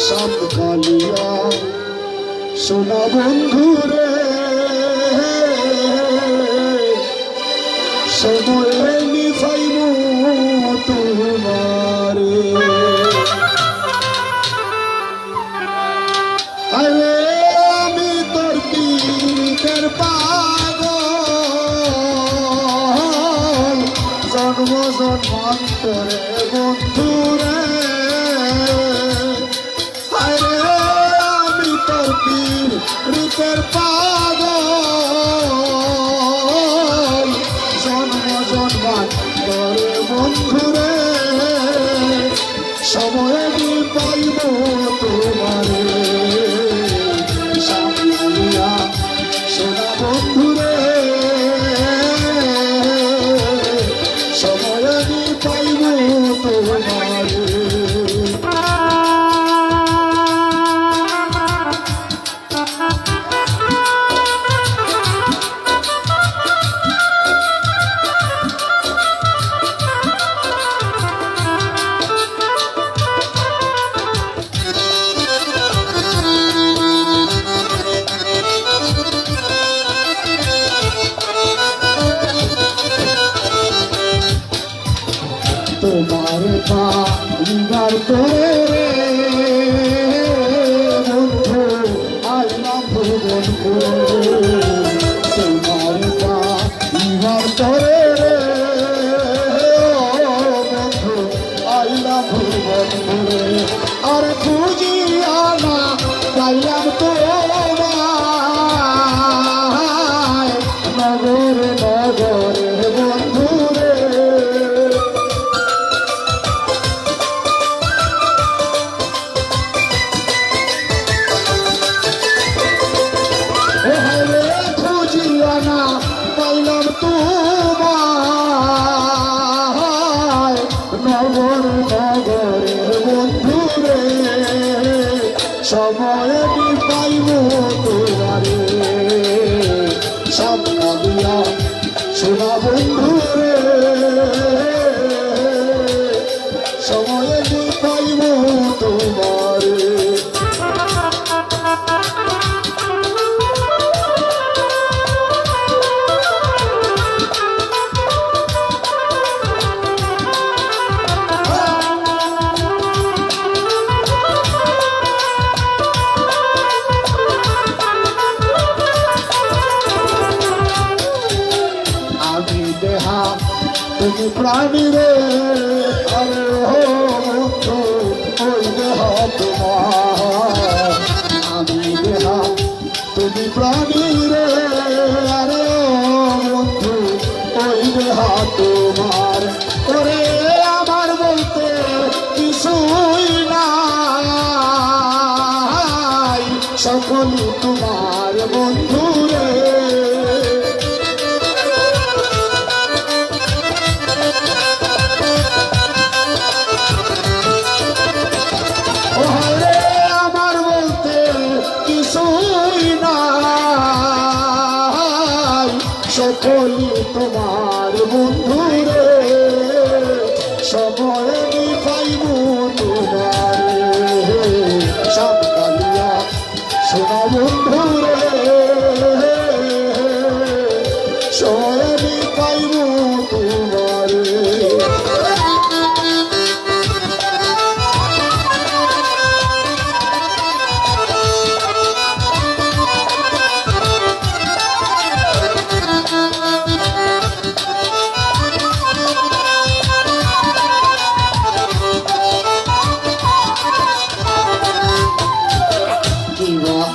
সামকালিয়া সোনা বন্ধুরে সময়ে নিভাইব তোমারে আরে আমি তোর পীরের পাগল জন্ম জন্মান্তরে বন্ধুরে আরে আমি তোর পীরের পাগল জন্ম জন্মান্তরে বন্ধুরে সময়ে পাইব তোমারে সোনা বন্ধুরে সময় আমি পাইব তোমারে তোমার পাইবার তোরে বন্ধু আইলাম ভুবন তোমার পাইবার তোরে বন্ধু আইলাম ভুবন আর খুঁজিয়া না পাইলাম তোমায় নগরে নগরে বন্ধুরে পাইলাম তোমায় নগর নগরে বন্ধুরে সময় পাইব তোমারে সামকালিয়া সোনা বন্ধুরে সময় পাইব তোমারে তুমি প্রাণী রে আরে হো বন্ধু ওই দেহ তোমার আমি দেহা তুমি প্রাণী রে আরে বন্ধু ওই দেহা তোমার ওরে আমার বলতে কিছুই নাই সকলই তোমার বন্ধু রে সকলি তোমার বন্ধুরে সময় পাইব তোমারে সামকালিয়া সোনা বন্ধুরে সময় পাইব তোমারে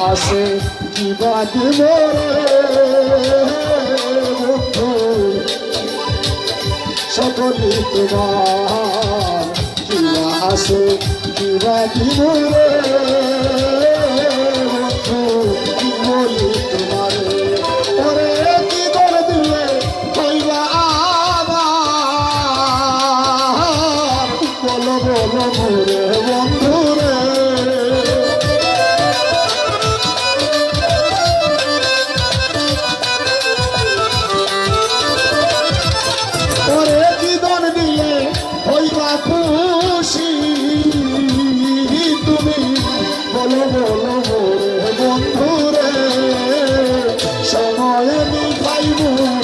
আসে কিবা দিব বন্ধু সকলি তোমার কিবা আসে কিবা দিব বন্ধু কি বলি তোমার ওরে কি করে দিলে কইবা আবার বলো বলো মোরে বন্ধু রে খুশি তুমি বলো বলো মোরে বন্ধুরে সময়ে নিভাইব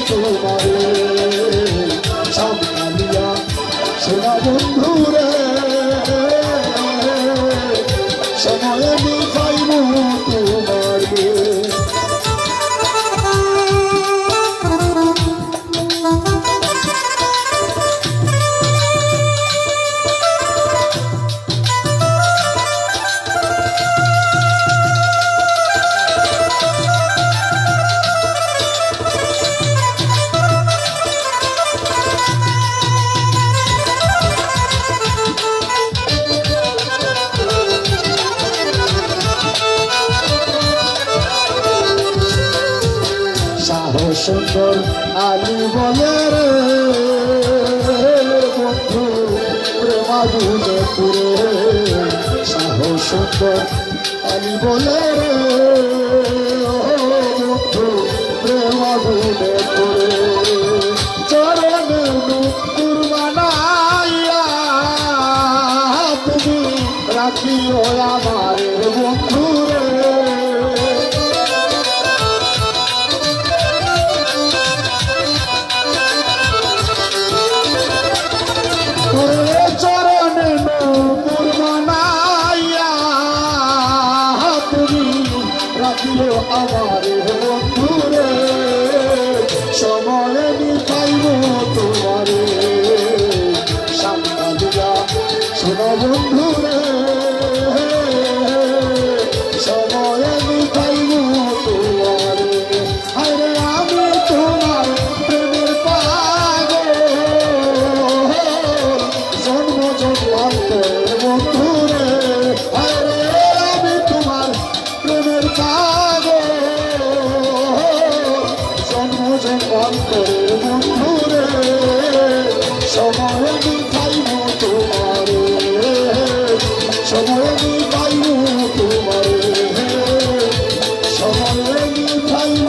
তোমারে সামনালিয়া সোনা বন্ধুরে সময়ে নিভাইব তোমারে সুন্দর আলী বলে রে বন্ধু প্রেমাগুনে পুরে সাহস সুন্দর আলী বলে রে বন্ধু প্রেমাগুনে পুরে চরণে নুপুর বানাইয়া তুমি রাখিও আমার বন্ধু রে চরণে নূপুর বানাইয়া তুমি রাখিও আমার বন্ধুরে সময়ে নিপাইব তোমারে সামনালিয়া সোনা বন্ধুরে সময়ে নিপাইব তোমারে আরে আমি তোমার প্রেমের পাগল জন্ম জন্মান্তর বন্ধুরে আরে আমি তোমার প্রেমের পাগল জন্ম জন্মান্তর বন্ধুরে সময় নিভাইব তোমারে সময় নিভাইব তোমারে সময় নিভাইব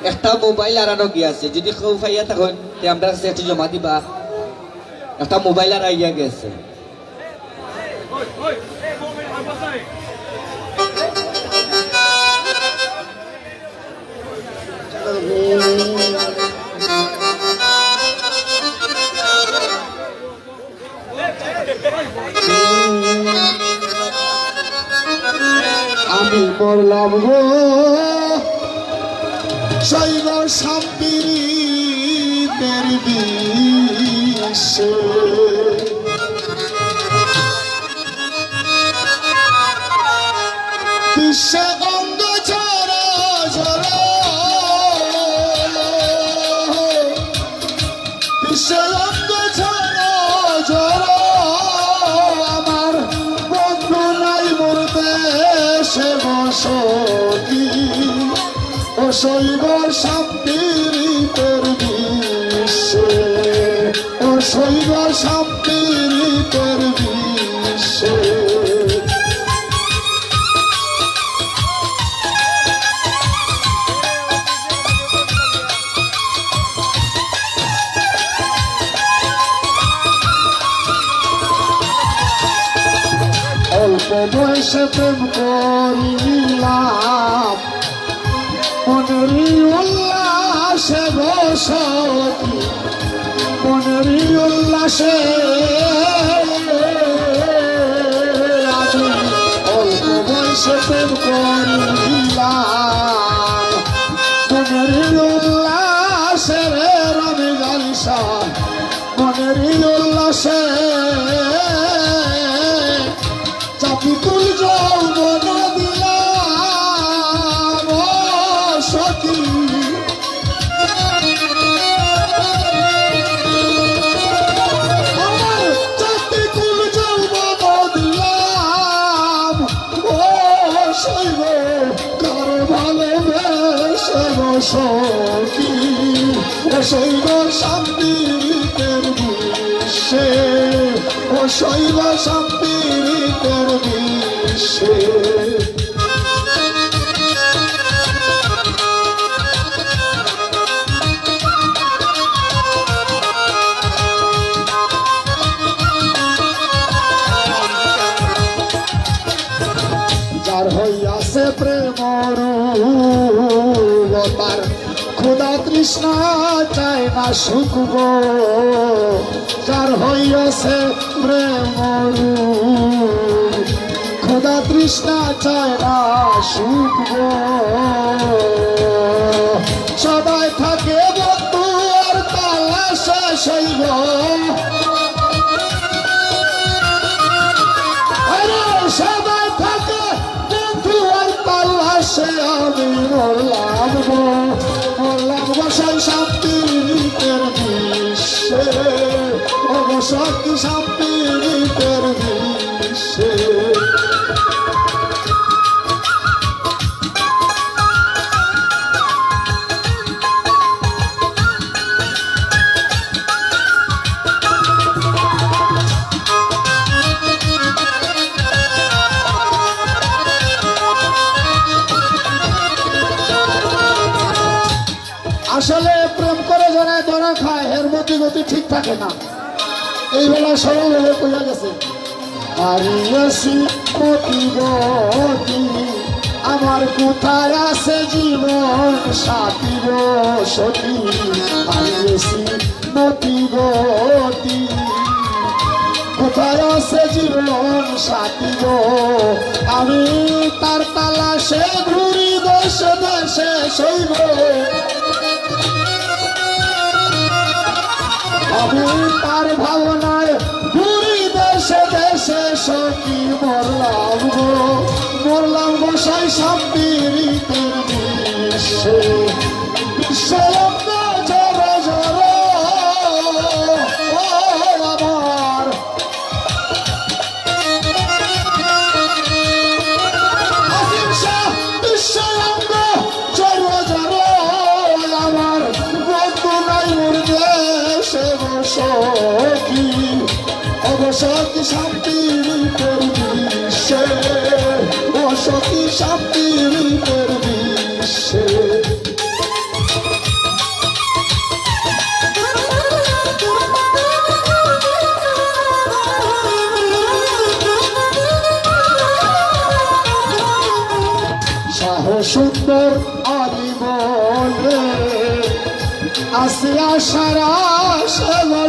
একটা মোবাইল আনানো গিয়েছে যদি কেউ পাইয়া তখন আমরা কাছে একটু জমা দিবা একটা মোবাইল আর আইয়া গেছে আমি পড়লাম গো শৈব সম্পীড়িতের বিষে বিশ্বে অঙ্গ ছড়া ঝরা বিশ্বে অঙ্গ ছড়া ঝরা আমার বন্ধু নাই মরতে সে বসতি ও শৈব সম্পীড়িতের বিশ্বে ও শৈব সম্পীড়িতের বিশ্বে অল্প বয়সে প্রেম করিলাম মনেরই উল্লাসে বসতি মনেরই উল্লাসে আমি অল্প বয়সে প্রেম করিলাম মনেরই উল্লাসে রে রবি গালিসা মনেরই উল্লাসে চাপি তুল যৌবন দিলাম সখী আমার চাপি তুল যৌবন দিলাম ও শৈব কার ভালোবেসে সখী ও শৈব শান্তির বিশ্বে ও অশৈব সম্পীড়িতের বিশ্বে যার হইয়াছে প্রেম তার ক্ষুধা তৃষ্ণা চায় না সুখ গো যার হইয়াছে প্রেম ক্ষুধা তৃষ্ণা চায় না সুখ গো সবাই থাকে বন্ধু আর তালা শেষ হইব সবাই থাকে বন্ধু আর পাল্লা সে আমি মরলাম গো সেই শান্তির বিশ্বে অবশক্তি শান্তির বিশ্বে আসলে প্রেম করে যারা ধরা খায় এর মতি গতি ঠিক থাকে না এই বেলা সরল হয়ে বোঝা গেছে হারিয়েছি মতি গতি আমার কোথায় আছে জীবন সাথী গো সতী হারিয়েছি মতি গতি কোথায় আছে জীবন সাথী গো আমি তার তালাশে ঘুরি দেশে দেশে সইব আমি তার ভাবনায় ঘুরি দেশে দেশে সখী মরলাম গো সেই সম্পীড়িতের বিশ্বে বিশ্বে ঝরে ঝরে আমার বিশ্বে ঝরে ঝরে আমার বন্ধু নাই উড়বে সখী অবসখী শান্তির বিশ্বে অসখী শান্তির বিশ্বে সুন্দর আদি বলে আসিয়া সারা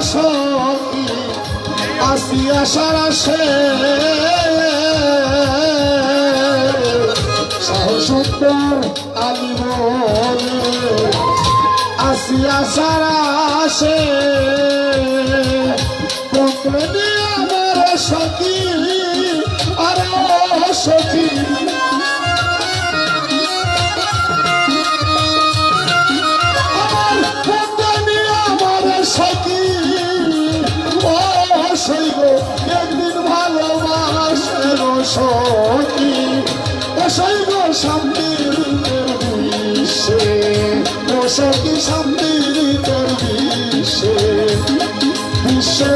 সখী আসিয়া সারা সুন্দর আদি বলে আসিয়া সারা আমার সখী আরে সখী একদিন ভালোবাসের সখী অসৈব শান্তির বিশ্বে সখী শান্তির বিশ্বে বিশ্বে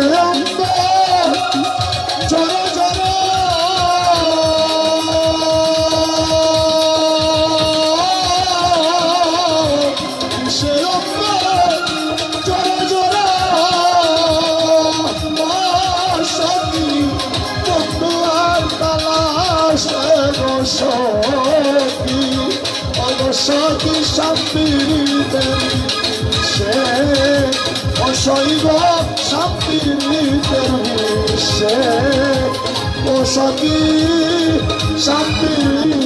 জরে জরে বিশ্বে জরে জরে সখী শান্তির বিশ্বে অসৈব শান্তির বিশ্বে ও সখী শান্তির